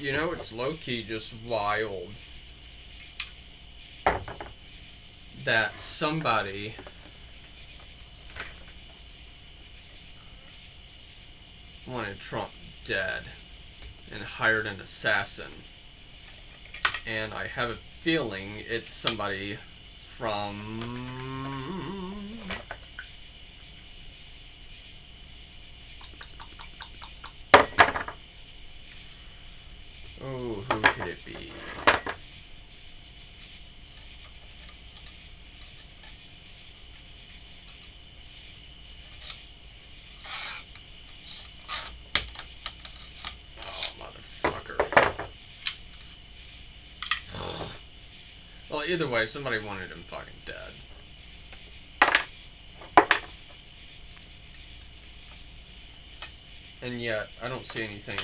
You know, it's low-key just wild that somebody wanted Trump dead and hired an assassin. And I have a feeling it's somebody from... Oh, who could it be? Oh, motherfucker. Well, either way, somebody wanted him fucking dead. And yet, I don't see anything